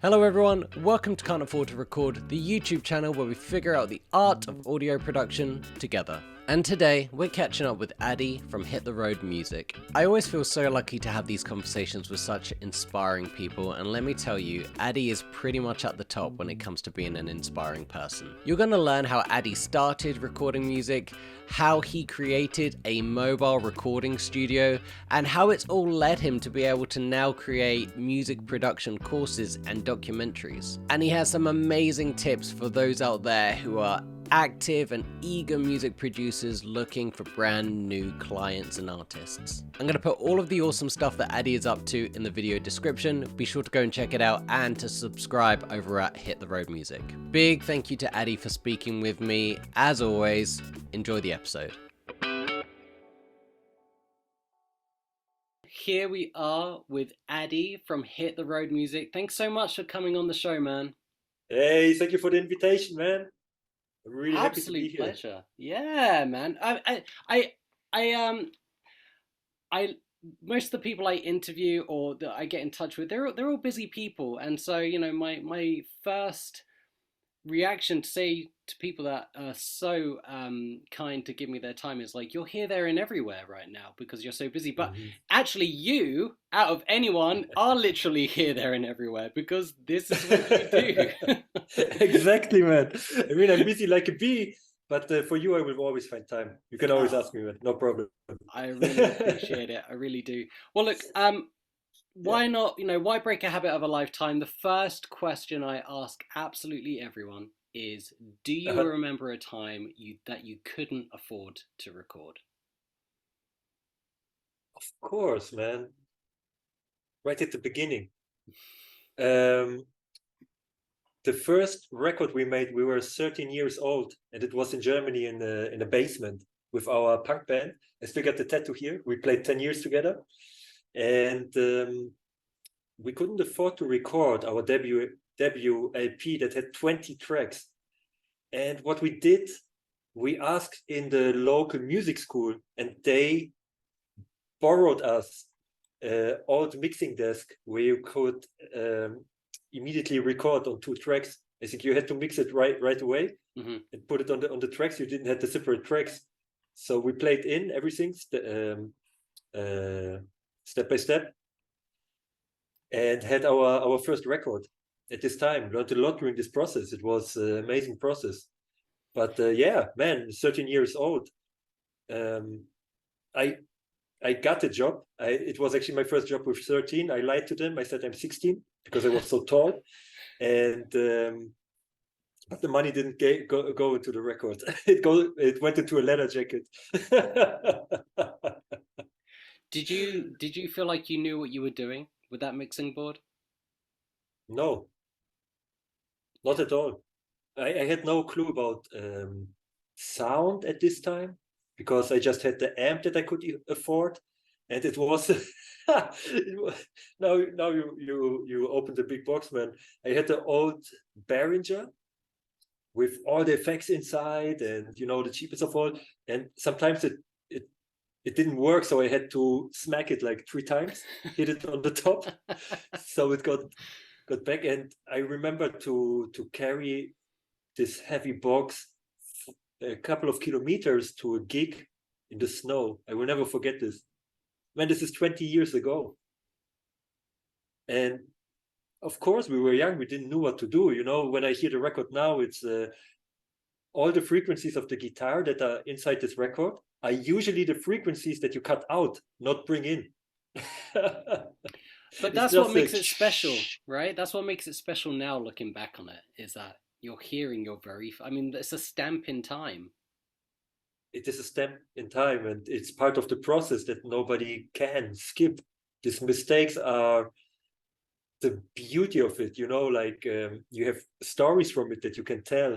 Hello everyone, welcome to Can't Afford to Record, the YouTube channel where we figure out the art of audio production together. And today, we're catching up with Addy from Hit the Road Music. I always feel so lucky to have these conversations with such inspiring people, and let me tell you, Addy is pretty much at the top when it comes to being an inspiring person. You're going to learn how Addy started recording music, how he created a mobile recording studio, and how it's all led him to be able to now create music production courses and documentaries. And he has some amazing tips for those out there who are active and eager music producers looking for brand new clients and artists. I'm going to put all of the awesome stuff that Addy is up to in the video description. Be sure to go and check it out and to subscribe over at Hit the Road Music. Big thank you to Addy for speaking with me. As always, enjoy the episode. Here we are with Addy from Hit the Road Music. Thanks so much for coming on the show, man. Hey, thank you for the invitation, man. I'm really happy to be Absolute here. pleasure. Yeah, man. I most of the people I interview or that I get in touch with, they're all busy people, and so my first reaction to say to people that are so kind to give me their time is like, you're here, there, and everywhere right now because you're so busy. But Mhm. actually, you, out of anyone, are literally here, there, and everywhere because this is what you do. Exactly, man. I mean, I'm busy like a bee, but for you, I will always find time. You can always Oh, ask me, man. No problem. I really appreciate it. I really do. Well, look, Yeah. why not, why break a habit of a lifetime? The first question I ask absolutely everyone is, do you Uh-huh. remember a time that you couldn't afford to record? Of course, man. Right at the beginning. Um, the first record we made, we were 13 years old, and it was in Germany in a basement with our punk band. I still got the tattoo here. We played 10 years together, and we couldn't afford to record our debut LP that had 20 tracks. And what we did, we asked in the local music school, and they borrowed us old mixing desk where you could immediately record on 2 tracks. I think you had to mix it right away Mm-hmm. and put it on the tracks. You didn't have the separate tracks, so we played in everything step by step, and had our first record at this time. Learned a lot during this process. It was an amazing process. But yeah, man, 13 years old. Um, I I got a job. It was actually my first job with 13. I lied to them. I said I'm 16 because I was so tall, and but the money didn't go into the record. It went into a leather jacket. Did you feel like you knew what you were doing with that mixing board? No, not at all. I had no clue about sound at this time because I just had the amp that I could afford, and it was, now you open the big box, man. I had the old Behringer with all the effects inside, and the cheapest of all. And sometimes it it didn't work, so I had to smack it like 3 times, hit it on the top, so it got back. And I remember to carry this heavy box a couple of kilometers to a gig in the snow. I will never forget this. Man, this is 20 years ago. And of course, we were young. We didn't know what to do. When I hear the record now, it's all the frequencies of the guitar that are inside this record are usually the frequencies that you cut out, not bring in. But It's that's what just makes like, it special, right? That's what makes it special now, looking back on it, is that you're hearing your very. I mean, it's a stamp in time. it is a step in time, and it's part of the process that nobody can skip. These mistakes are the beauty of it, like you have stories from it that you can tell,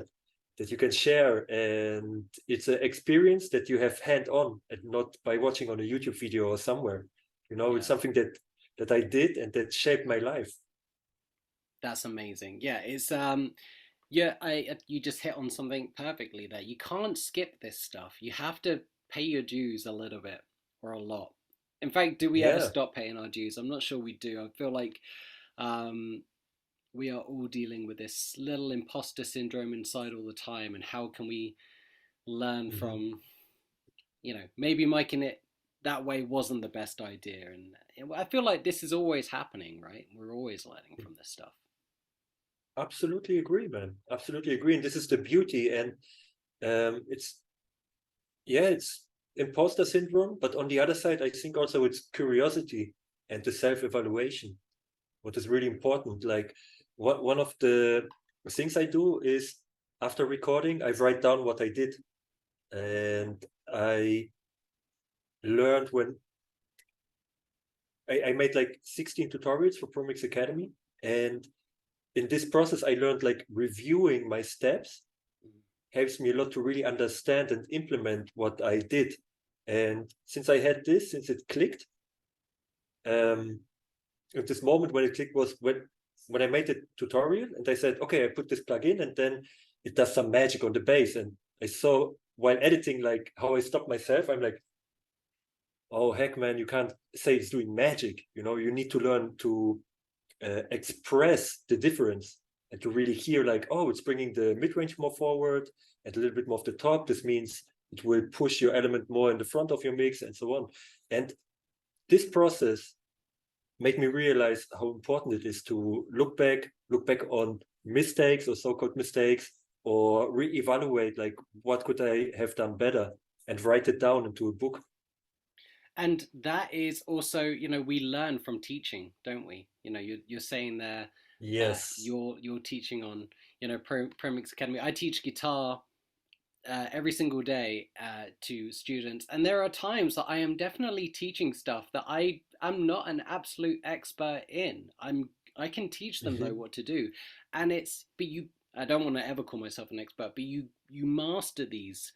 that you can share, and it's an experience that you have hand on and not by watching on a YouTube video or somewhere. It's Yeah, something that I did and that shaped my life. that's amazing. Yeah, yeah, I you just hit on something perfectly there. You can't skip this stuff. You have to pay your dues a little bit or a lot. In fact, do we ever Yeah. stop paying our dues? I'm not sure we do. I feel like um, we are all dealing with this little imposter syndrome inside all the time, and how can we learn Hmm. from, maybe making it that way wasn't the best idea. And I feel like this is always happening, right? We're always learning from this stuff. Absolutely agree, man. Absolutely agree. And this is the beauty. And it's, yeah, it's imposter syndrome. But on the other side, I think also it's curiosity and the self-evaluation, what is really important. Like one of the things I do is after recording, I write down what I did. And I learned when I made like 16 tutorials for ProMix Academy. And in this process, I learned like reviewing my steps helps me a lot to really understand and implement what I did. And since I had this, since it clicked, at this moment when it clicked was when I made the tutorial and I said, okay, I put this plug in and then it does some magic on the bass. And I saw while editing like how I stopped myself. I'm like, oh heck, man, you can't say it's doing magic. You need to learn to express the difference and to really hear like, oh, it's bringing the mid-range more forward and a little bit more of the top. This means it will push your element more in the front of your mix and so on. And this process made me realize how important it is to look back on mistakes or so-called mistakes, or re-evaluate like what could I have done better and write it down into a book. And that is also, we learn from teaching, don't we? You're saying there, Yes. you're teaching on, Pro Mix Academy. I teach guitar every single day to students, and there are times that I am definitely teaching stuff that I am not an absolute expert in. I can teach them though Mm-hmm. what to do, and but you. I don't want to ever call myself an expert, but you master these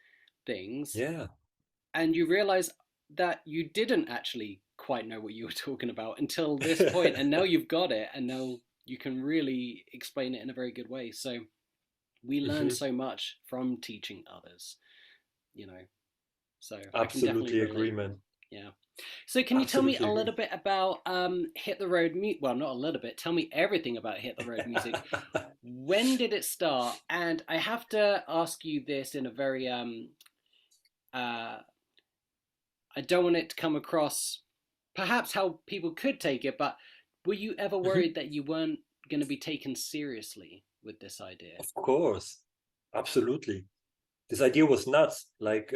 things, Yeah. and you realize that you didn't actually quite know what you were talking about until this point, and now you've got it, and now you can really explain it in a very good way. So we learn Mm-hmm. so much from teaching others, you know. So I can definitely Absolutely agree, relate. man. Yeah. So can you tell me Absolutely a agree. little bit about Hit the Road Music? Well, not a little bit. Tell me everything about Hit the Road Music. When did it start? And I have to ask you this in a very uh, I don't want it to come across perhaps how people could take it, but were you ever Mhm. worried that you weren't going to be taken seriously with this idea? Of course, absolutely. This idea was nuts. Like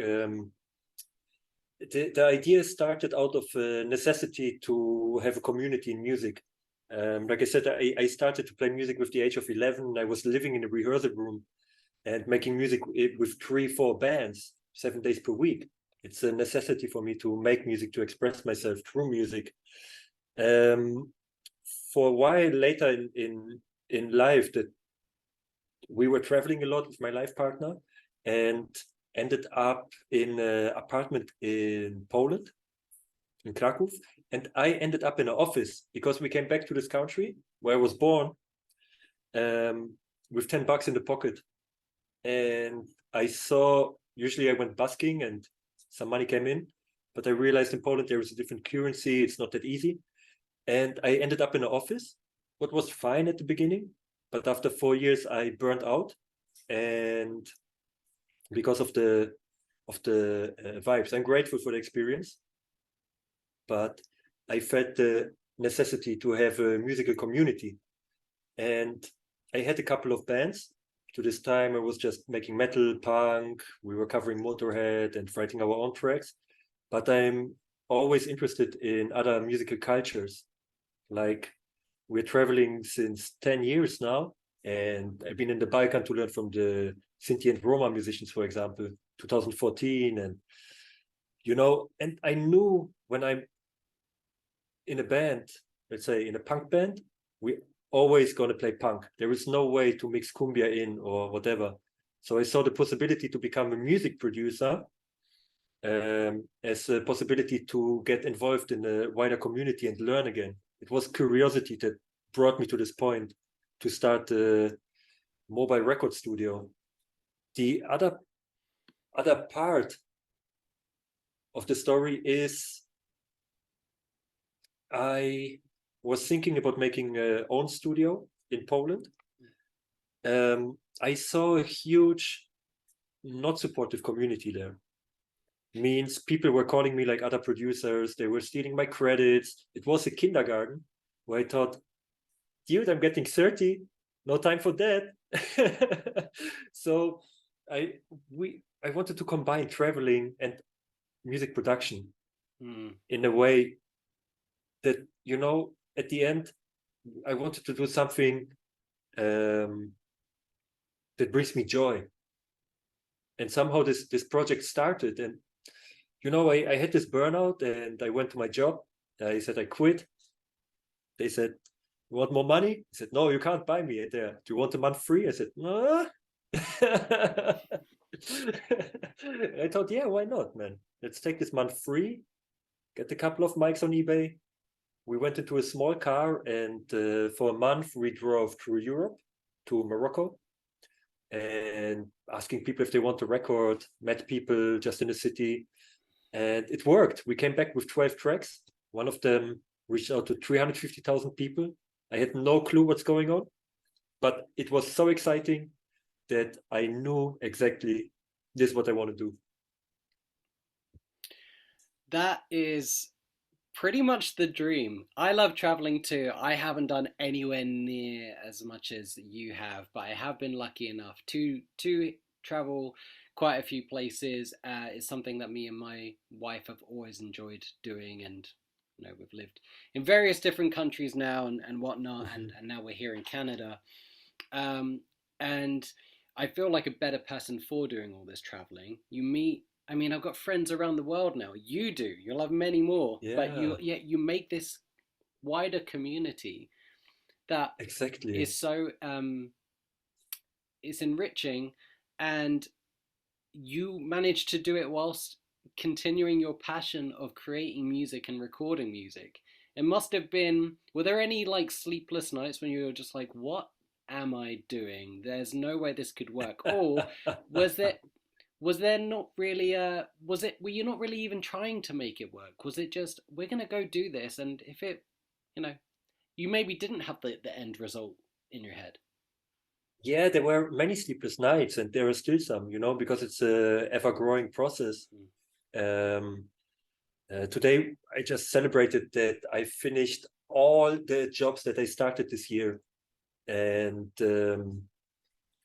the idea started out of a necessity to have a community in music. Like I said, I started to play music with the age of 11. I was living in a rehearsal room and making music with 3, 4 bands, 7 days per week. It's a necessity for me to make music, to express myself through music. Um, for a while later in life, that we were traveling a lot with my life partner and ended up in an apartment in Poland, in Krakow. And I ended up in an office because we came back to this country where I was born, with $10 in the pocket. And I saw, usually I went busking and some money came in, but I realized in Poland there is a different currency. It's not that easy. And I ended up in an office. What was fine at the beginning, but after 4 years I burned out, and because of the vibes, I'm grateful for the experience, but I felt the necessity to have a musical community. And I had a couple of bands. To this time I was just making metal, punk, we were covering Motorhead and writing our own tracks, but I'm always interested in other musical cultures. Like, we're traveling since 10 years now, and I've been in the Balkan to learn from the Sinti and Roma musicians, for example, 2014. And I knew when I'm in a band, let's say in a punk band, we always going to play punk. There is no way to mix cumbia in or whatever. So I saw the possibility to become a music producer, as a possibility to get involved in a wider community and learn again. It was curiosity that brought me to this point to start a mobile record studio. The other part of the story is I was thinking about making a own studio in Poland, I saw a huge, not supportive community there. Means people were calling me like other producers. They were stealing my credits. It was a kindergarten where I thought, dude, I'm getting 30. No time for that. So I wanted to combine traveling and music production in a way that, you know, at the end, I wanted to do something that brings me joy. And somehow this project started. And, you know, I had this burnout and I went to my job. I said, I quit. They said, you want more money? I said, no, you can't buy me there. Do you want a month free? I said, no. I thought, yeah, why not, man? Let's take this month free, get a couple of mics on eBay. We went into a small car and for a month we drove through Europe to Morocco and asking people if they want to record, met people just in the city. And it worked. We came back with 12 tracks. One of them reached out to 350,000 people. I had no clue what's going on, but it was so exciting that I knew exactly this is what I want to do. That is pretty much the dream. I love traveling too. I haven't done anywhere near as much as you have, but I have been lucky enough to travel quite a few places. It's something that me and my wife have always enjoyed doing, and you know, we've lived in various different countries now and whatnot, and now we're here in Canada. And I feel like a better person for doing all this traveling. You meet, I mean, I've got friends around the world now. You do. You'll have many more. Yeah. But you make this wider community that exactly is so it's enriching, and you manage to do it whilst continuing your passion of creating music and recording music. It must have been, were there any like sleepless nights when you were just like, what am I doing? There's no way this could work. Or was there not really were you not really even trying to make it work? Was it just, we're gonna go do this, and if it, you know, you maybe didn't have the end result in your head? Yeah, there were many sleepless nights, and there are still some, you know, because it's a ever-growing process. Today, I just celebrated that I finished all the jobs that I started this year, and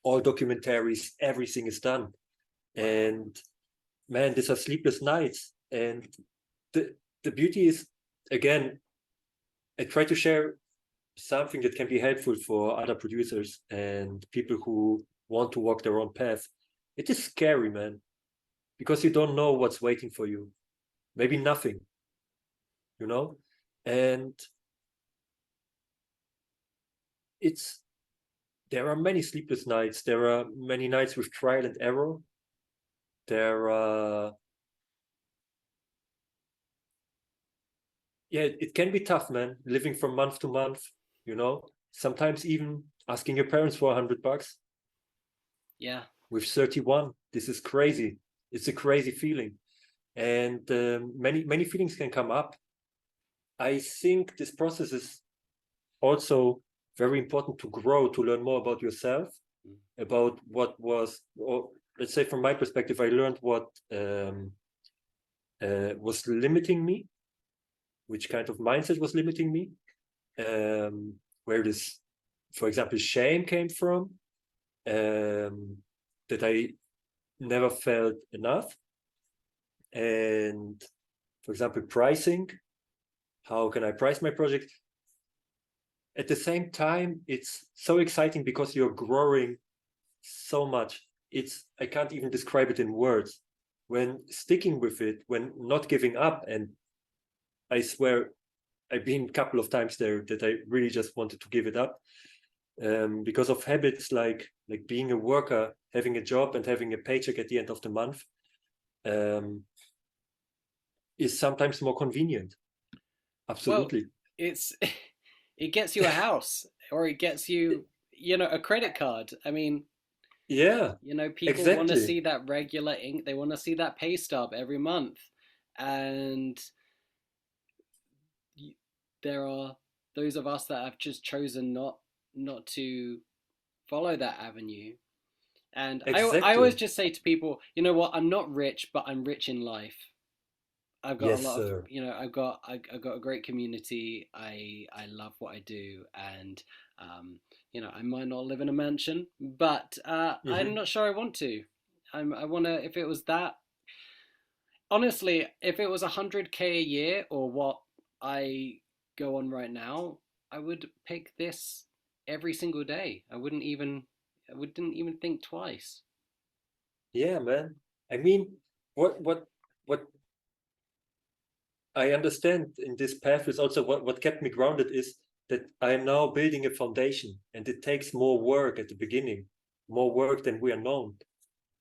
all documentaries, everything is done. And man, these are sleepless nights. And the beauty is, again, I try to share something that can be helpful for other producers and people who want to walk their own path. It is scary, man, because you don't know what's waiting for you. Maybe nothing, you know? And there are many sleepless nights. There are many nights with trial and error. There are, yeah, it can be tough, man, living from month to month, you know? Sometimes even asking your parents for $100. Yeah. With 31, this is crazy. It's a crazy feeling. And many feelings can come up. I think this process is also very important to grow, to learn more about yourself, about what was, or let's say from my perspective, I learned what was limiting me, which kind of mindset was limiting me, where this, for example, shame came from, that I never felt enough. And for example, pricing, how can I price my project? At the same time, it's so exciting because you're growing so much. I can't even describe it in words. When sticking with it, when not giving up, and I swear I've been a couple of times there that I really just wanted to give it up, because of habits like being a worker, having a job and having a paycheck at the end of the month, is sometimes more convenient. Absolutely. Well, it gets you a house, or it gets you, you know, a credit card. I mean, yeah, you know, people exactly. want to see that regular ink. They want to see that pay stub every month. And there are those of us that have just chosen not not to follow that avenue. And I always Exactly. just say to people, you know what, I'm not rich, but I'm rich in life. I've got a Yes, lot of, sir. I've got a great community. I love what I do, and I might not live in a mansion, but I'm Hmm. not sure I want to. I want to. If it was that, honestly, if it was 100K a year or what I go on right now, I would pick this every single day. I wouldn't even think twice. Yeah, man. I mean, what I understand in this path is also what kept me grounded is that I am now building a foundation, and it takes more work at the beginning, more work than we are known.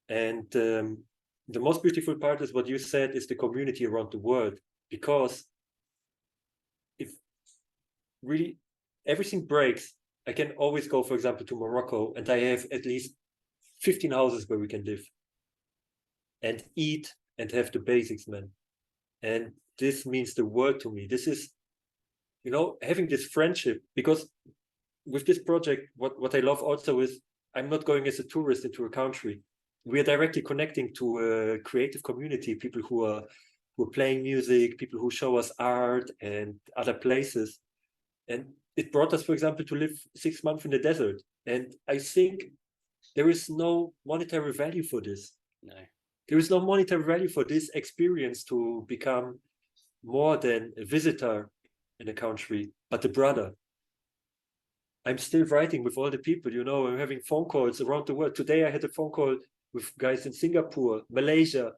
And the most beautiful part is what you said is the community around the world. Because if really everything breaks, I can always go, for example, to Morocco, and I have at least 15 houses where we can live and eat and have the basics, man. And this means the world to me. This is, having this friendship. Because with this project, what I love also is I'm not going as a tourist into a country. We are directly connecting to a creative community, people who are playing music, people who show us art and other places. And it brought us, for example, to live 6 months in the desert. And I think there is no monetary value for this. No. There is no monetary value for this experience to become more than a visitor in a country, but a brother. I'm still writing with all the people, I'm having phone calls around the world. Today I had a phone call with guys in Singapore, Malaysia,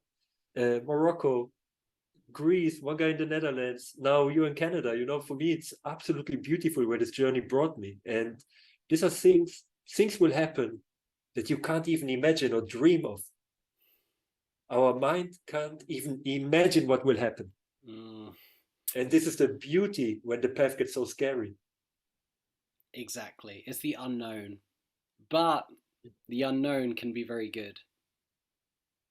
Morocco, Greece, one guy in the Netherlands, now you in Canada. For me, it's absolutely beautiful where this journey brought me. And these are things will happen that you can't even imagine or dream of. Our mind can't even imagine what will happen. Mm, And this is the beauty when the path gets so scary. exactly. It's the unknown, but the unknown can be very good.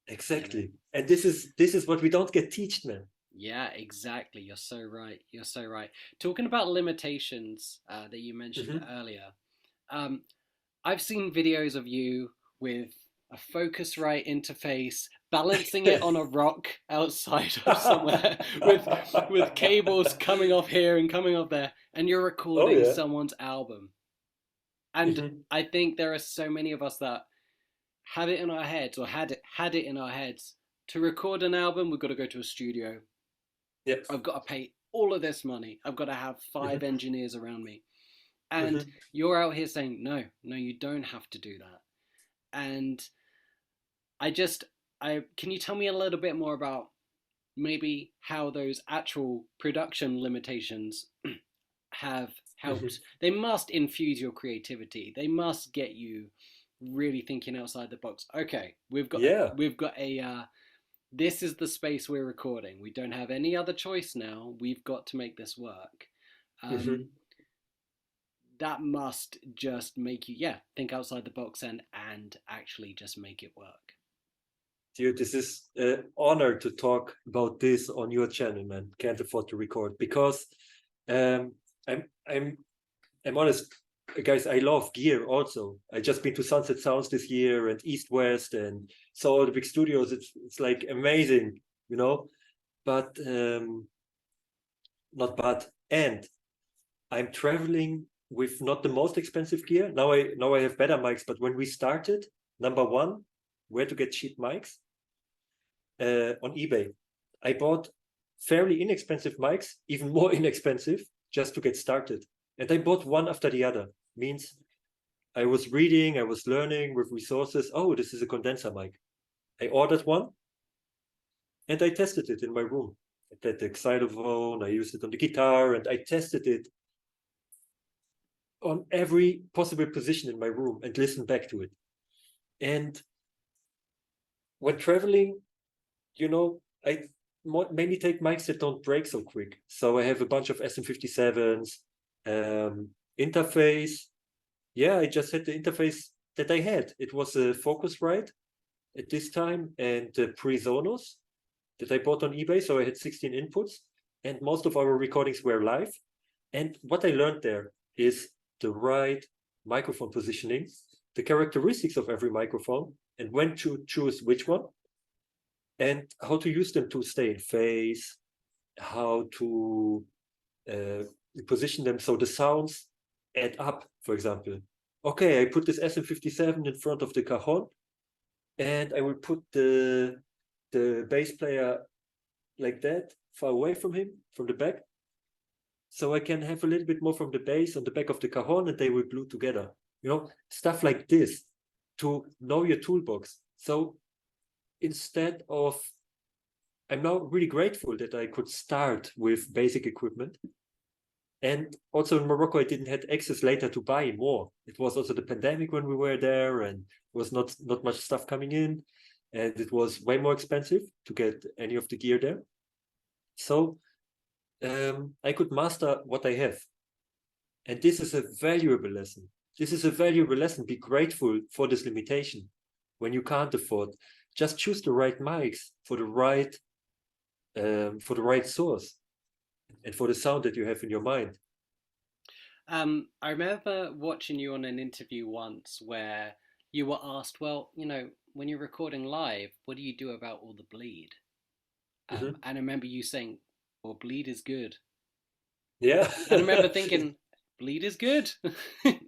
You know. Exactly. And this is what we don't get taught, man. Yeah, exactly. You're so right. You're so right. Talking about limitations that you mentioned Hmm. earlier, um, I've seen videos of you with a Focusrite interface, balancing it on a rock outside of somewhere with cables coming off here and coming off there, and you're Oh recording yeah. someone's album. And Hmm. I think there are so many of us that have it in our heads, or had it in our heads, to record an album. We've got to go to a studio. Yep. I've got to pay all of this money. I've got to have five Hmm. engineers around me. And Hmm. you're out here saying, no, no, you don't have to do that. And I just, I can you tell me a little bit more about maybe how those actual production limitations have helped? Hmm. They must infuse your creativity. They must get you really thinking outside the box. Okay, Yeah. we've got a this is the space we're recording. We don't have any other choice now. We've got to make this work. Um, Hmm. that must just make you, yeah, think outside the box and actually just make it work. Dude, this is an honor to talk about this on your channel, man. Can't afford to record because um, I'm I'm I'm honest, guys. I love gear also. I just been to Sunset Sounds this year and East West and saw all the big studios. It's like amazing, you know. But not but and I'm traveling with not the most expensive gear. Now I have better mics, but when we started, number one, where to get cheap mics on eBay. I bought fairly inexpensive mics, even more inexpensive, just to get started. And I bought one after the other. Means I was reading, I was learning with resources. Oh, this is a condenser mic. I ordered one and I tested it in my room. I had the xylophone, I used it on the guitar, and I tested it on every possible position in my room and listened back to it. And when traveling, I mainly take mics that don't break so quick. So I have a bunch of SM57s, interface. Yeah, I just had the interface that I had. It was a Focusrite at this time and the Presonus that I bought on eBay. So I had 16 inputs, and most of our recordings were live. And what I learned there is the right microphone positioning, the characteristics of every microphone, and when to choose which one, and how to use them to stay in phase, how to uh, position them so the sounds add up. For example, okay, I put this SM57 in front of the cajon, and I will put the bass player like that, far away from him, from the back, so I can have a little bit more from the bass on the back of the cajon, and they will glue together. You know, stuff like this to know your toolbox. So instead of, I'm now really grateful that I could start with basic equipment. And also in Morocco, I didn't have access later to buy more. It was also the pandemic when we were there, and was not much stuff coming in, and it was way more expensive to get any of the gear there. So I could master what I have. And this is a valuable lesson. This is a valuable lesson. Be grateful for this limitation. When you can't afford, just choose the right mics for the right source and for the sound that you have in your mind. I remember watching you on an interview once where you were asked, well, when you're recording live, what do you do about all the bleed? Mm-hmm. And I remember you saying, well, bleed is good. Yeah. And I remember thinking, bleed is good.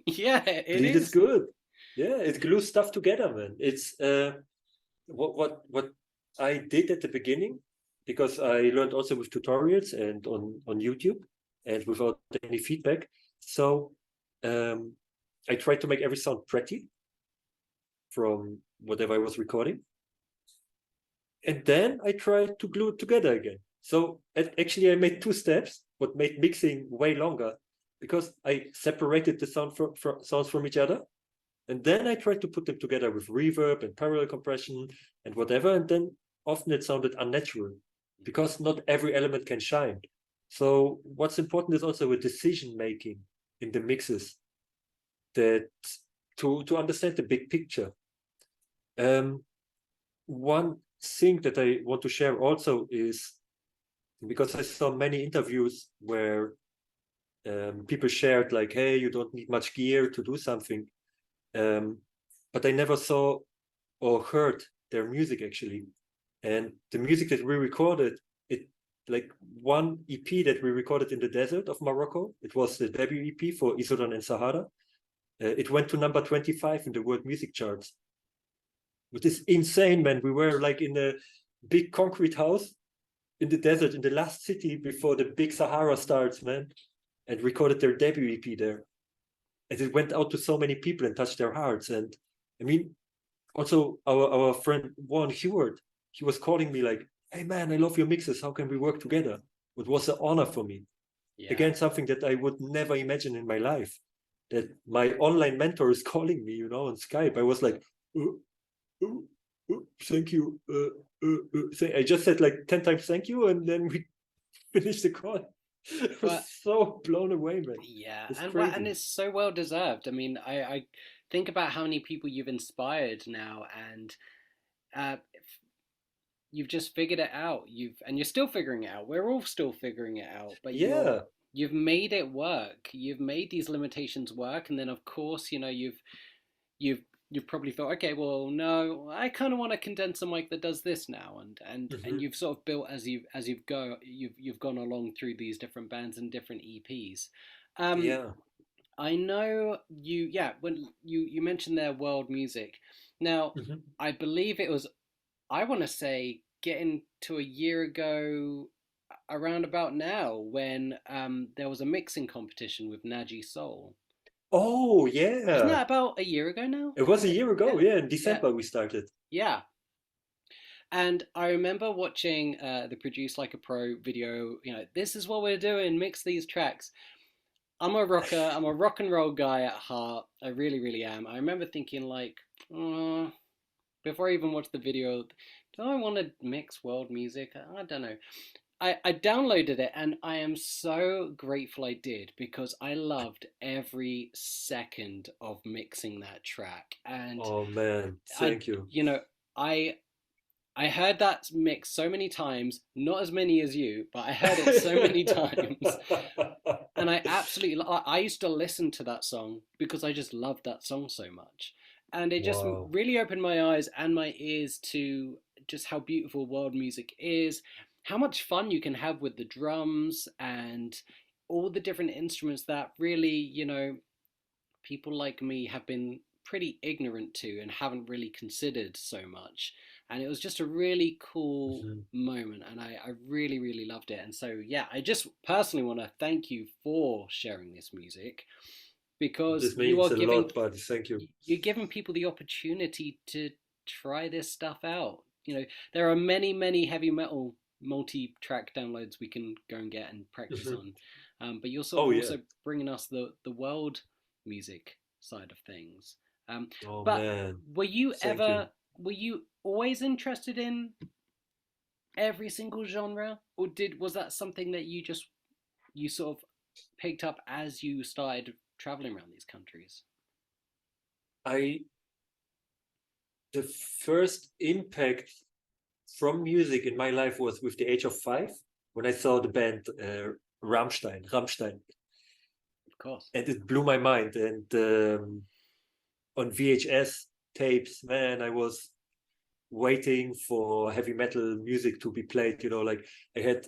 Yeah, it Bleed is is. good. Yeah, it glues stuff together, man. It's what I did at the beginning, because I learned also with tutorials and on YouTube and without any feedback. So I tried to make every sound pretty from whatever I was recording. And then I tried to glue it together again. So actually I made two steps, what made mixing way longer, because I separated the sounds from each other. And then I tried to put them together with reverb and parallel compression and whatever. And then often it sounded unnatural because not every element can shine. So what's important is also a decision making in the mixes, that to understand the big picture. One thing that I want to share also is, because I saw many interviews where people shared like, hey, you don't need much gear to do something. But I never saw or heard their music actually. And the music that we recorded, it like one EP that we recorded in the desert of Morocco, it was the debut EP for Isodan and Sahara. It went to number 25 in the world music charts. Which is insane, man. We were like in a big concrete house in the desert, in the last city before the big Sahara starts, man, and recorded their debut EP there. And it went out to so many people and touched their hearts. And I mean, also our friend Juan Heward, he was calling me like, hey man, I love your mixes. How can we work together? It was an honor for me. Yeah. Again, something that I would never imagine in my life. That my online mentor is calling me, on Skype. I was like, thank you. I just said like 10 times thank you, and then we finished the call. I was so blown away, man. Yeah, It's and crazy. and it's so well deserved. I mean, I think about how many people you've inspired now, and uh, you've just figured it out. You're still figuring it out. We're all still figuring it out, but Yeah. you've made it work. You've made these limitations work, and then of course, you've you've probably thought, okay, well, no, I kind of want to condense a mic that does this now, and you've sort of built you've gone along through these different bands and different EPs. Yeah. I know yeah, when you mentioned their world music. Now, Mm-hmm. I believe it was, I want to say, getting to a year ago, around about now, when there was a mixing competition with Naji Soul. Oh, Wasn't yeah. that about a year ago now? It was a year ago. Yeah, Yeah, in yeah, December we started. yeah. And I remember watching the Produce Like a Pro video. This is what we're doing. Mix these tracks. I'm a rocker. I'm a rock and roll guy at heart. I really, really am. I remember thinking like, before I even watched the video, do I want to mix world music? I don't know. I downloaded it and I am so grateful I did, because I loved every second of mixing that track. And Oh man, I, thank you. I I heard that mix so many times, not as many as you, but I heard it so many times. And I absolutely, I used to listen to that song because I just loved that song so much. And it just Wow. really opened my eyes and my ears to just how beautiful world music is, how much fun you can have with the drums and all the different instruments that really, people like me have been pretty ignorant to and haven't really considered so much. And it was just a really cool Mhm. moment, and I really, really loved it. And so, yeah, I just personally want to thank you for sharing this music because This means a lot, buddy. Thank you. you're giving people the opportunity to try this stuff out. There are many, many heavy metal multi-track downloads we can go and get and practice Mhm. on, but you're sort Oh of yeah. also bringing us the world music side of things. Oh But man. were you Thank you. ever were you always interested in every single genre, or did was that something that you sort of picked up as you started traveling around these countries? I the first impact from music in my life was with the age of 5 when I saw the band Rammstein, Of course. and it blew my mind. And on VHS tapes, man, I was waiting for heavy metal music to be played. Like I had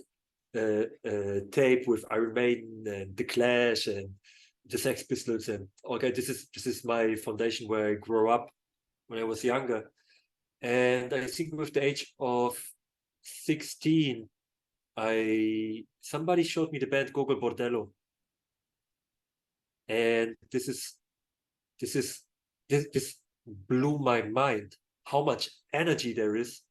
a tape with Iron Maiden and The Clash and the Sex Pistols, and okay, this is my foundation where I grew up when I was younger. And I think with the age of 16, I somebody showed me the band Gogol Bordello, and this is this blew my mind how much energy there is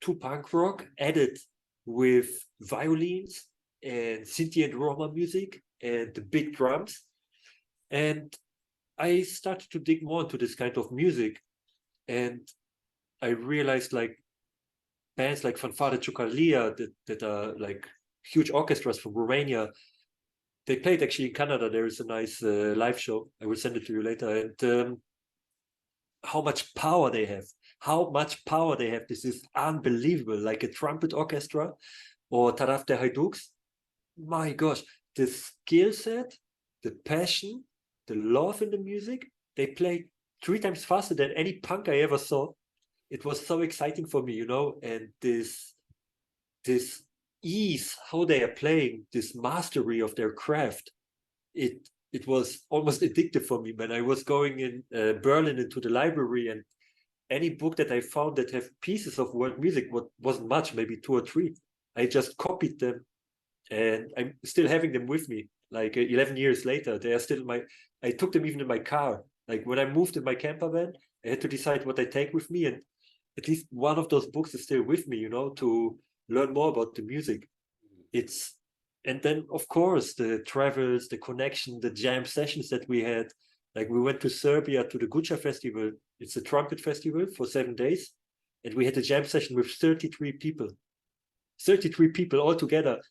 to punk rock added with violins and Sinti and Roma music and the big drums. And I started to dig more into this kind of music, and I realized like bands like Fanfare Ciucalia that are like huge orchestras from Romania. They played actually in Canada. There is a nice live show. I will send it to you later. And how much power they have. How much power they have. This is unbelievable. Like a trumpet orchestra or Taraf de Haiduks. My gosh, the skill set, the passion, the love in the music. They play 3 times faster than any punk I ever saw. It was so exciting for me, and this ease, how they are playing, this mastery of their craft. It was almost addictive for me when I was going in Berlin into the library, and any book that I found that have pieces of world music, what wasn't much, maybe 2 or 3, I just copied them, and I'm still having them with me. Like 11 years later, they are still my. I took them even in my car. Like when I moved in my camper van, I had to decide what I take with me, and at least one of those books is still with me. To learn more about the music. It's and then of course the travels, the connection, the jam sessions that we had. Like we went to Serbia to the Guča festival. It's a trumpet festival for 7 days, and we had a jam session with 33 people. 33 people all together,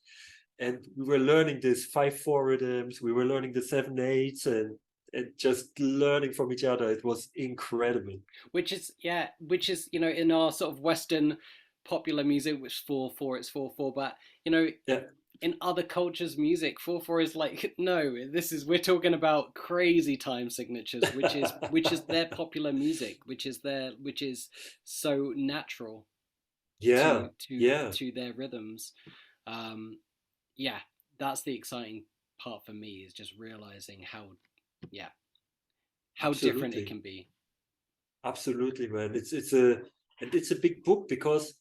and we were learning this 5/4 rhythms. We were learning the 7/8, and just learning from each other. It was incredible. Which is in our sort of Western popular music, which 4/4, it's 4/4, but Yeah, in other cultures' music, 4/4 is like no, we're talking about crazy time signatures, which is their popular music, which is so natural yeah, to yeah. their rhythms. Um, yeah, that's the exciting part for me is just realizing yeah, how different it Absolutely. can be. Absolutely, man. It's a big book because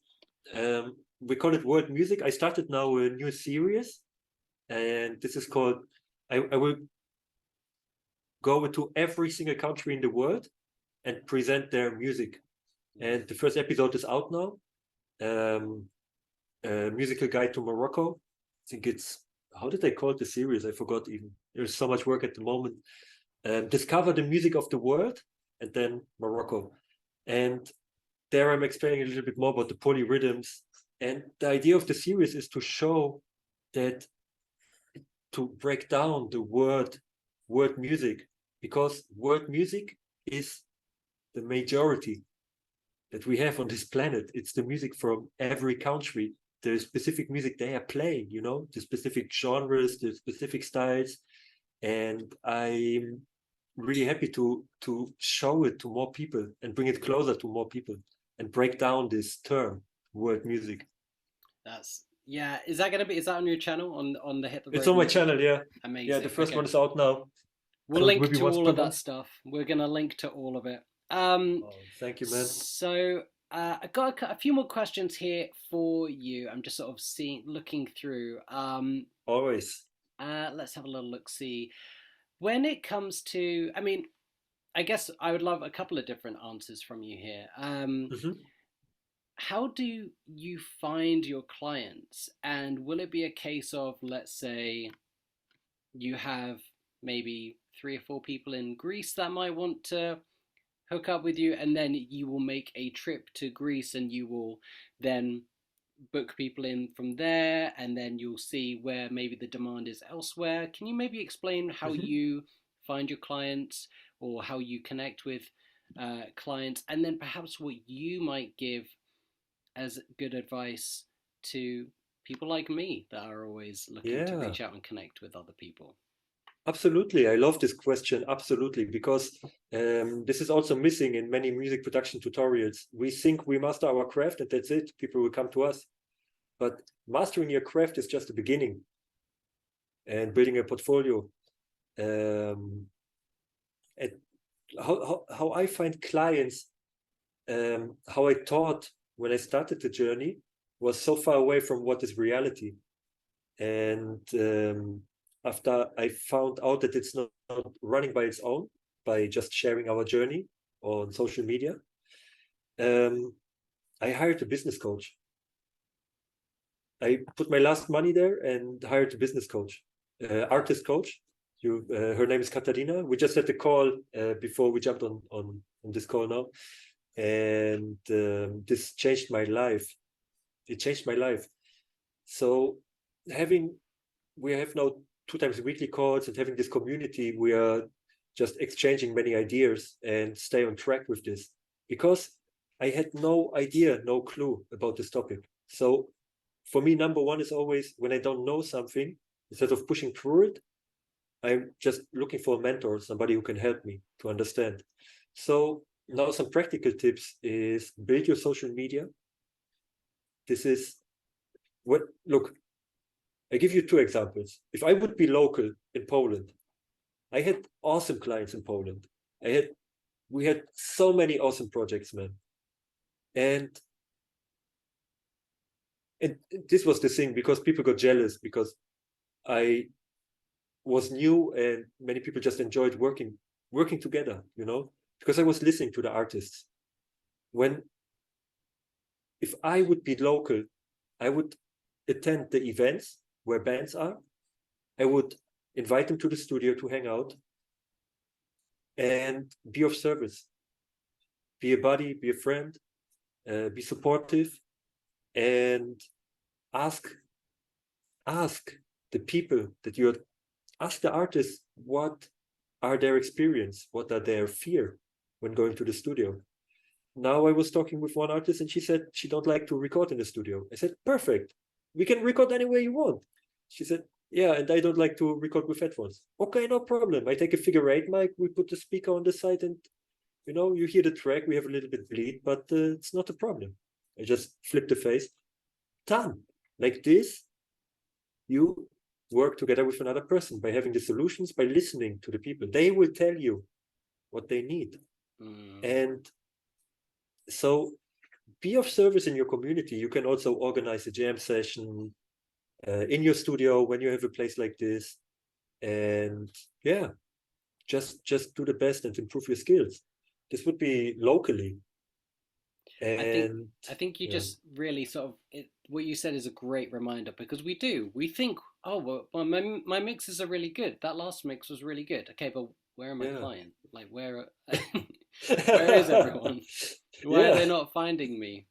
we call it world music. I started now a new series, and this is called. I will go into every single country in the world and present their music. And the first episode is out now. Um, Musical Guide to Morocco. I think it's how did they call it the series? I forgot even. There's so much work at the moment. Discover the music of the world, and then Morocco. And there I'm explaining a little bit more about the polyrhythms. And the idea of the series is to show that to break down the word music, because word music is the majority. that we have on this planet. It's the music from every country, the specific music they are playing, you know, the specific genres, the specific styles. And I'm really happy to show it to more people and bring it closer to more people and break down this term, world music. That's yeah. Is that gonna be? Is that on your channel on the Hit the It's Road on my Music? channel, yeah. Yeah, the Amazing. first Okay, one is out now. we'll So it will link be to once all per of that month. stuff. We're gonna link to all of it. Oh, thank you, man. So I got a few more questions here for you. I'm just sort of looking through. Always. Let's have a little look. See, when it comes to, I mean, I guess I would love a couple of different answers from you here. Hmm. How do you find your clients? And will it be a case of, let's say, you have maybe 3 or 4 people in Greece that might want to hook up with you, and then you will make a trip to Greece and you will then book people in from there, and then you'll see where maybe the demand is elsewhere. Can you maybe explain how Hmm. you find your clients or how you connect with clients, and then perhaps what you might give as good advice to people like me that are always looking to Yeah, reach out and connect with other people? absolutely. I love this question. Absolutely. Because this is also missing in many music production tutorials. We think we master our craft and that's it. People will come to us. But mastering your craft is just the beginning and building a portfolio. Um, and how I find clients, how I thought when I started the journey was so far away from what is reality. And after I found out that it's not running by its own, by just sharing our journey on social media, um, I hired a business coach. I put my last money there and hired a business coach, artist coach. Her name is Katarina. We just had a call before we jumped on this call now, and this changed my life. It changed my life. So having we have now 2 times weekly calls and having this community, we are just exchanging many ideas and stay on track with this because I had no idea, no clue about this topic. So for me, number one is always when I don't know something, instead of pushing through it, I'm just looking for a mentor, somebody who can help me to understand. So now some practical tips is build your social media. This is what, look, I give you 2 examples. If I would be local in Poland, I had awesome clients in Poland. We had so many awesome projects, man. And and this was the thing because people got jealous because I was new and many people just enjoyed working together, you know, because I was listening to the artists. When if I would be local, I would attend the events where bands are. I would invite them to the studio to hang out and be of service, be a buddy, be a friend, be supportive, and ask ask the people that you're ask the artists what are their experience, what are their fear when going to the studio. Now I was talking with one artist and she said she don't like to record in the studio. I said, perfect. We can record anywhere you want. She said, yeah, and I don't like to record with headphones. Okay, no problem. I take a figure eight mic, we put the speaker on the side and you hear the track, we have a little bit bleed, but it's not a problem. I just flip the face. Done. Like this, you work together with another person by having the solutions, by listening to the people. They will tell you what they need. And so be of service in your community. You can also organize a jam session in your studio when you have a place like this. And yeah, just do the best and improve your skills. This would be locally. I think And I think you yeah, just really sort of what you said is a great reminder because we think, oh well my mixes are really good, that last mix was really good, okay, but where are my yeah. client, like where is everyone, why are Yeah, they not finding me?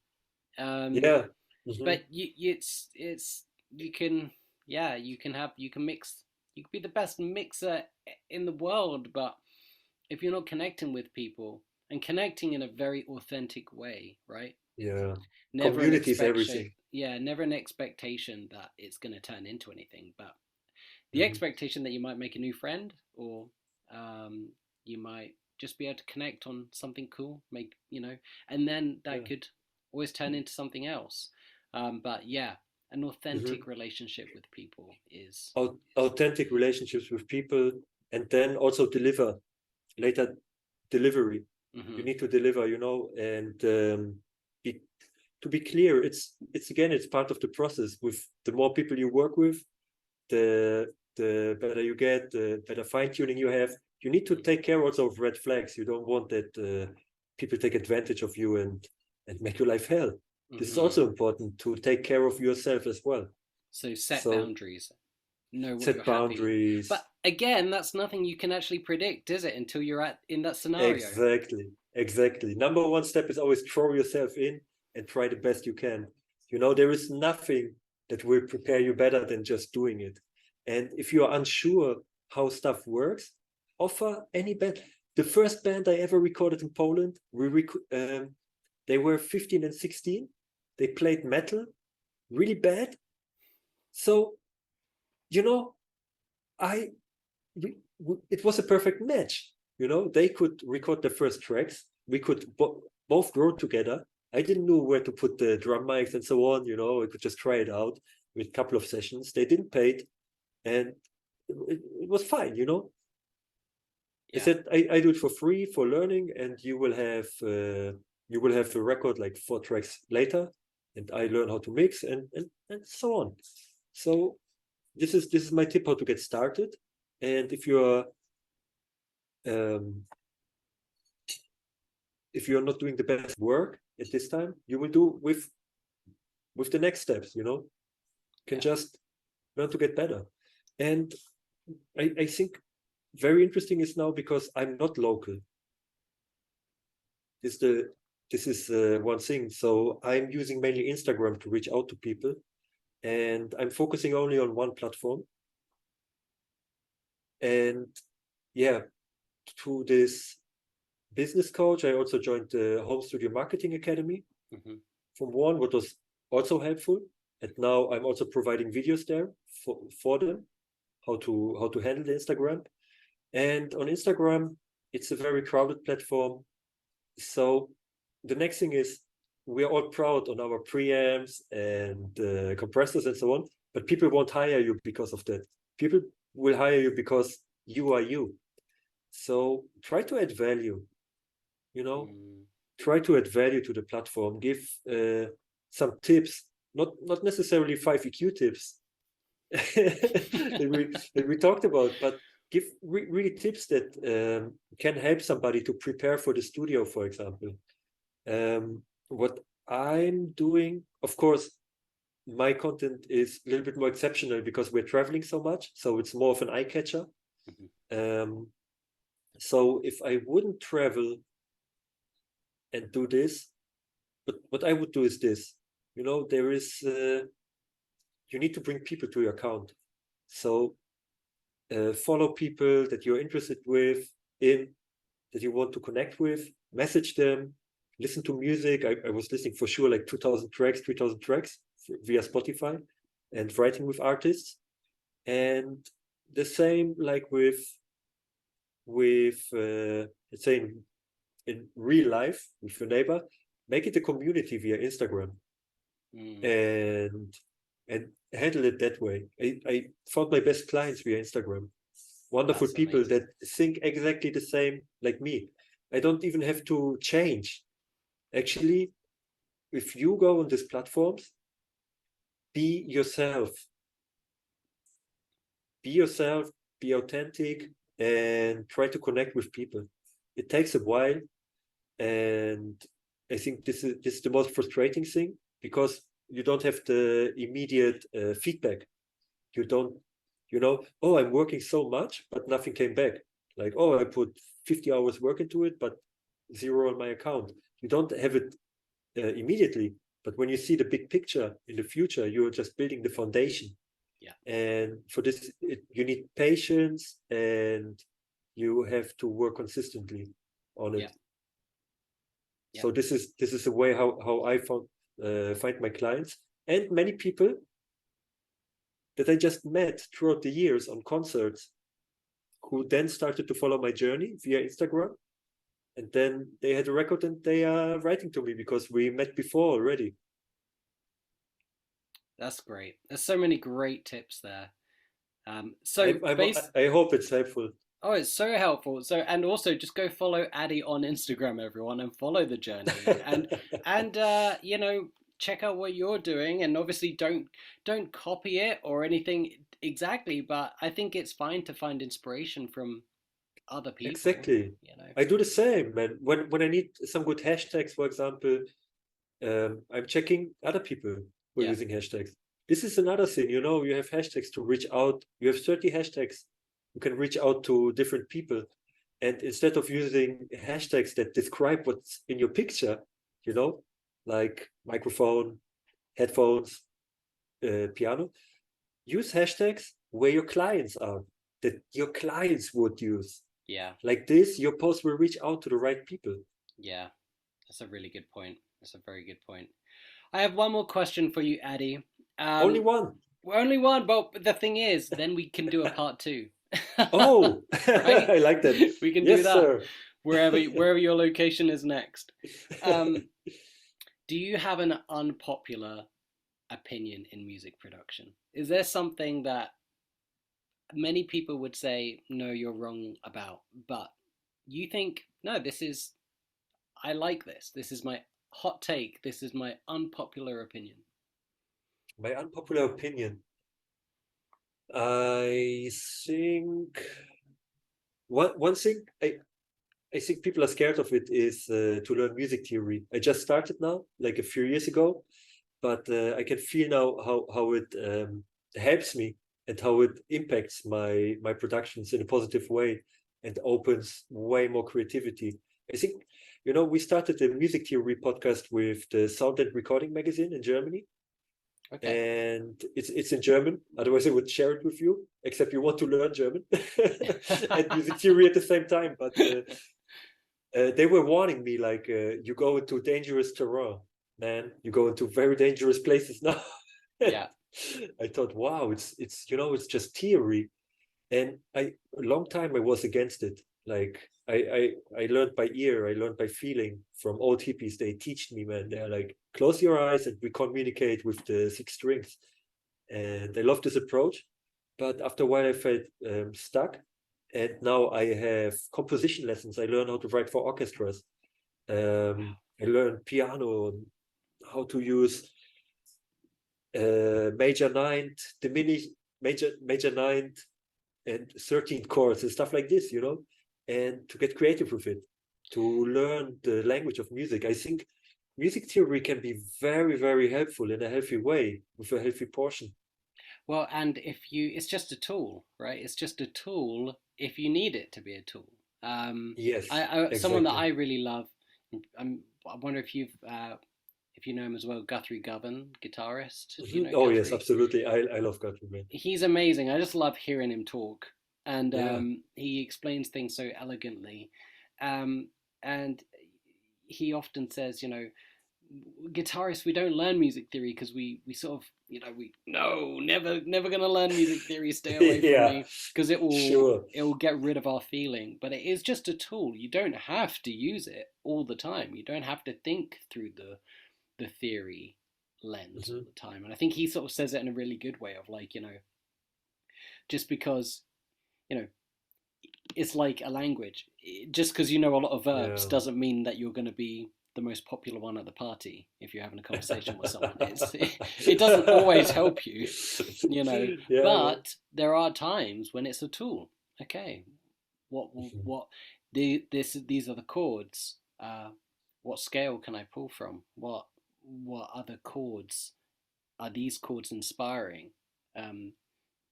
yeah. Hmm. But it's you can, yeah, you can mix, you can be the best mixer in the world, but if you're not connecting with people, and connecting in a very authentic way, right? Yeah. Never an Community is expectation. everything. Yeah, never an expectation that it's going to turn into anything, but the Hmm. expectation that you might make a new friend, or you might just be able to connect on something cool, and then that Yeah. could always turn into something else. But yeah, an Hmm. authentic relationship with people is. Authentic relationships with people, and then also deliver later. Delivery, you Mhm. need to deliver, and be, to be clear, it's again, it's part of the process. With the more people you work with, the better you get, the better fine-tuning you have. You need to take care also of red flags. You don't want that people take advantage of you and make your life hell. This is Mhm. also important, to take care of yourself as well. So set So boundaries. Know what you're set happy. boundaries. But again, that's nothing you can actually predict, is it? Until you're in that scenario. Exactly. Number one step is always throw yourself in and try the best you can. There is nothing that will prepare you better than just doing it. And if you are unsure how stuff works, offer any band. The first band I ever recorded in Poland, they were 15 and 16. They played metal really bad. So, you know, I it was a perfect match. They could record the first tracks. We could both grow together. I didn't know where to put the drum mics and so on. I could just try it out with a couple of sessions. They didn't pay it, and it was fine. I Yeah. said I do it for free for learning, and you will have a record like 4 tracks later, and I learn how to mix and so on. So this is my tip how to get started. And um, if you're not doing the best work at this time, you will do with the next steps. Can Yeah. just learn to get better. And I think very interesting is now, because I'm not local. This the this is one thing. So I'm using mainly Instagram to reach out to people, and I'm focusing only on one platform. And yeah, to this business coach, I also joined the Home Studio Marketing Academy Mhm. from one, what was also helpful. And now I'm also providing videos there for them, how to handle the Instagram. And on Instagram, it's a very crowded platform. So the next thing is, we're all proud on our preamps and compressors and so on, but people won't hire you because of that. People will hire you because you are you. So try to add value, you know, Mm. try to add value to the platform. Give some tips, not necessarily 5 EQ tips that we talked about, but give really tips that can help somebody to prepare for the studio, for example. What I'm doing, of course, my content is a little bit more exceptional because we're traveling so much, so it's more of an eye catcher. Mhm. Um, so if I wouldn't travel and do this, but what I would do is this. There is you need to bring people to your account. So follow people that you're interested in, that you want to connect with, message them, listen to music. I was listening for sure like 2,000 tracks, 3,000 tracks via Spotify, and writing with artists. And the same like with let's say in real life with your neighbor, make it a community via Instagram, Mm. and handle it that way. I found my best clients via Instagram. Wonderful That's people that amazing. think exactly the same like me. I don't even have to change. Actually, if you go on these platforms, be yourself. Be yourself, be authentic, and try to connect with people. It takes a while, and I think this is the most frustrating thing, because you don't have the immediate feedback. You don't, oh, I'm working so much, but nothing came back. Like, oh, I put 50 hours work into it, but zero on my account. You don't have it immediately, but when you see the big picture in the future, you're just building the foundation. Yeah. And for this, you need patience, and you have to work consistently on Yeah. it. So this is a way how I find my clients, and many people that I just met throughout the years on concerts, who then started to follow my journey via Instagram. And then they had a record and they are writing to me because we met before already. That's great. There's so many great tips there. I hope it's helpful. Oh, it's so helpful. So, and also just go follow Addy on Instagram, everyone, and follow the journey, and you know, check out what you're doing, and obviously don't copy it or anything exactly, but I think it's fine to find inspiration from other people. Exactly. You know, I do the same, man. When I need some good hashtags, for example, I'm checking other people who are using hashtags. This is another thing, you know, you have hashtags to reach out. You have 30 hashtags. You can reach out to different people. And instead of using hashtags that describe what's in your picture, you know, like microphone, headphones, piano, use hashtags where your clients are, that your clients would use. Yeah. Like this, your post will reach out to the right people. Yeah, that's a really good point. That's a very good point. I have one more question for you, Addy. Only one. Only one, but the thing is, then we can do a part two. Oh, right? I like that. We can Yes, do that sir. wherever your location is next. Do you have an unpopular opinion in music production? Is there something that many people would say, no, you're wrong about, but you think, no, I like this. This is my hot take. This is my unpopular opinion. My unpopular opinion. I think one thing I think people are scared of it is to learn music theory. I just started now, like a few years ago, but I can feel now how it helps me and how it impacts my productions in a positive way and opens way more creativity. I think, you know, we started a music theory podcast with the Sound and Recording magazine in Germany. Okay. And it's in German. Otherwise, I would share it with you. Except you want to learn German and music theory at the same time. But they were warning me, like, you go into dangerous terrain, man. You go into very dangerous places now. Yeah. I thought, wow, it's you know, it's just theory, and a long time I was against it. Like I learned by ear, I learned by feeling from old hippies. They teach me, man. They're like, close your eyes and we communicate with the six strings. And I love this approach. But after a while I felt stuck. And now I have composition lessons. I learn how to write for orchestras. I learn piano, how to use major ninth, diminished major ninth, and 13th chords and stuff like this, you know, and to get creative with it, to learn the language of music. I think music theory can be very, very helpful in a healthy way with a healthy portion. Well, and it's just a tool, right? It's just a tool if you need it to be a tool. Yes, Someone that exactly. I really love. I wonder if you know him as well, Guthrie Govan, guitarist. Do you know Oh Guthrie? yes, absolutely. I love Guthrie, man. He's amazing. I just love hearing him talk, and Yeah. he explains things so elegantly, and he often says, you know, guitarists, we don't learn music theory because we sort of, you know, we no, never gonna learn music theory, stay away from Yeah, me, because it sure. will get rid of our feeling. But it is just a tool. You don't have to use it all the time. You don't have to think through the theory lens all the time. And I think he sort of says it in a really good way of, like, you know, just because, you know, it's like a language. Just because you know a lot of verbs doesn't mean that you're going to be the most popular one at the party if you're having a conversation with someone. It doesn't always help you, you know. Yeah, but there are times when it's a tool. Okay, these are the chords. What scale can I pull from? What other chords are these chords inspiring?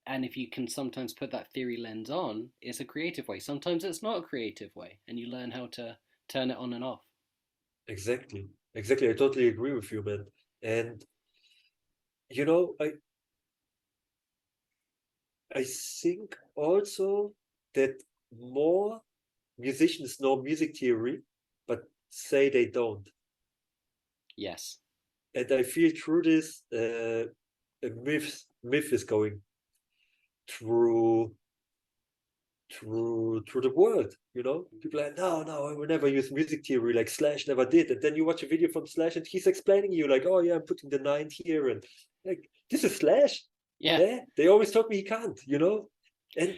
And if you can sometimes put that theory lens on, it's a creative way. Sometimes it's not a creative way, and you learn how to turn it on and off. exactly. Exactly. I totally agree with you, man. And you know, I think also that more musicians know music theory, but say they don't. Yes. And I feel through this, a myth is going through the world. People are like, no, I will never use music theory like Slash never did. And then you watch a video from Slash and he's explaining you like, oh yeah, I'm putting the 9 here, and like, this is Slash. Yeah. They always told me he can't, and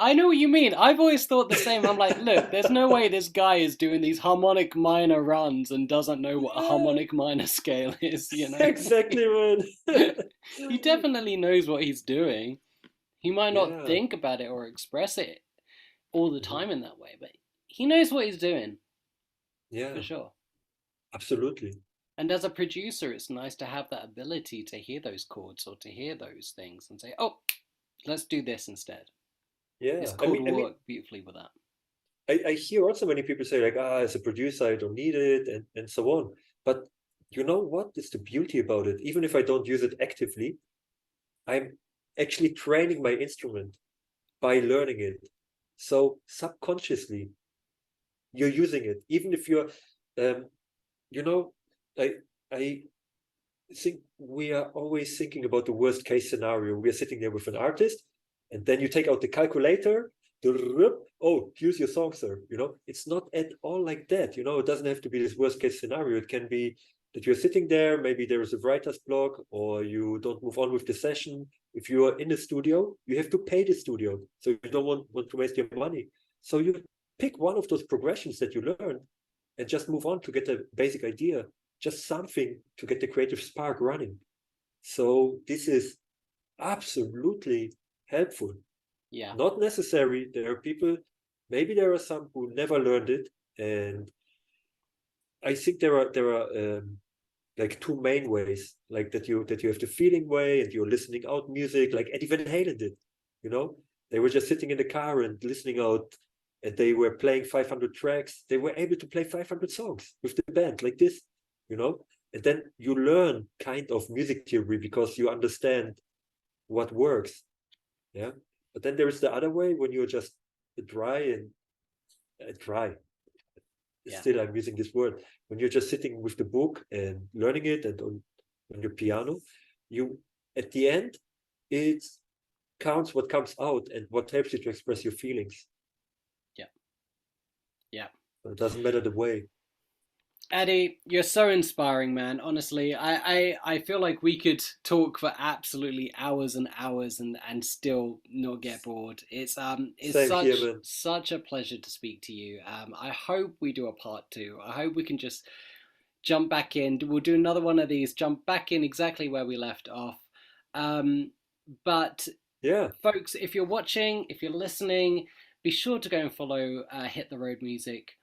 I know what you mean. I've always thought the same. I'm like, look, there's no way this guy is doing these harmonic minor runs and doesn't know what a harmonic minor scale is, Exactly, man. He definitely knows what he's doing. He might not Yeah. think about it or express it all the time in that way, but he knows what he's doing. Yeah, for sure. absolutely. And as a producer, it's nice to have that ability to hear those chords or to hear those things and say, oh, let's do this instead. Yeah, It's called work beautifully with that. I hear also many people say like, as a producer, I don't need it, and so on. But you know what is the beauty about it? Even if I don't use it actively, I'm actually training my instrument by learning it. So subconsciously, you're using it. Even if you're, you know, I think we are always thinking about the worst case scenario. We are sitting there with an artist, and then you take out the calculator. Oh, here's your song, sir. It's not at all like that. It doesn't have to be this worst case scenario. It can be that you're sitting there, maybe there is a writer's block, or you don't move on with the session. If you are in the studio, you have to pay the studio, so you don't want to waste your money. So you pick one of those progressions that you learn and just move on to get a basic idea, just something to get the creative spark running. So this is absolutely helpful. Yeah. Not necessary. There are people, maybe there are some who never learned it, and I think there are like two main ways, like that you have the feeling way and you're listening out music, like Eddie Van Halen did. They were just sitting in the car and listening out, and they were playing 500 tracks. They were able to play 500 songs with the band like this, and then you learn kind of music theory because you understand what works. Yeah. But then there is the other way when you're just dry and dry. Yeah. Still, I'm using this word. When you're just sitting with the book and learning it, and on your piano, you at the end, it counts what comes out and what helps you to express your feelings. Yeah. It doesn't matter the way. Eddie, you're so inspiring, man. Honestly, I feel like we could talk for absolutely hours and hours and still not get bored. It's such a pleasure to speak to you. I hope we do a part 2. I hope we can just jump back in. We'll do another one of these, jump back in exactly where we left off. But yeah, folks, if you're watching, if you're listening, be sure to go and follow Hit the Road Music.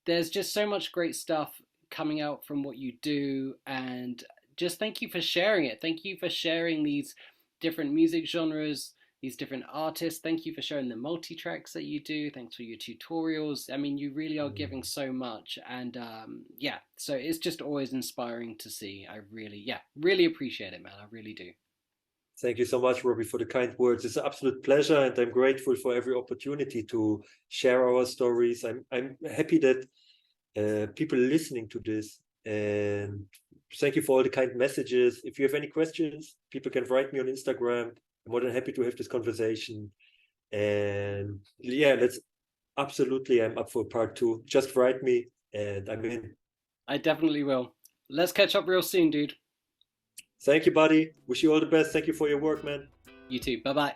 There's just so much great stuff coming out from what you do, and just thank you for sharing it. Thank you for sharing these different music genres, these different artists. Thank you for sharing the multi-tracks that you do. Thanks for your tutorials. I mean, you really are giving so much, and so it's just always inspiring to see. I really appreciate it, man. I really do. Thank you so much, Robby, for the kind words. It's an absolute pleasure, and I'm grateful for every opportunity to share our stories. I'm happy that people are listening to this, and thank you for all the kind messages. If you have any questions, people can write me on Instagram. I'm more than happy to have this conversation. And yeah, I'm up for part 2. Just write me, and I'm in. I definitely will. Let's catch up real soon, dude. Thank you, buddy. Wish you all the best. Thank you for your work, man. You too. Bye-bye.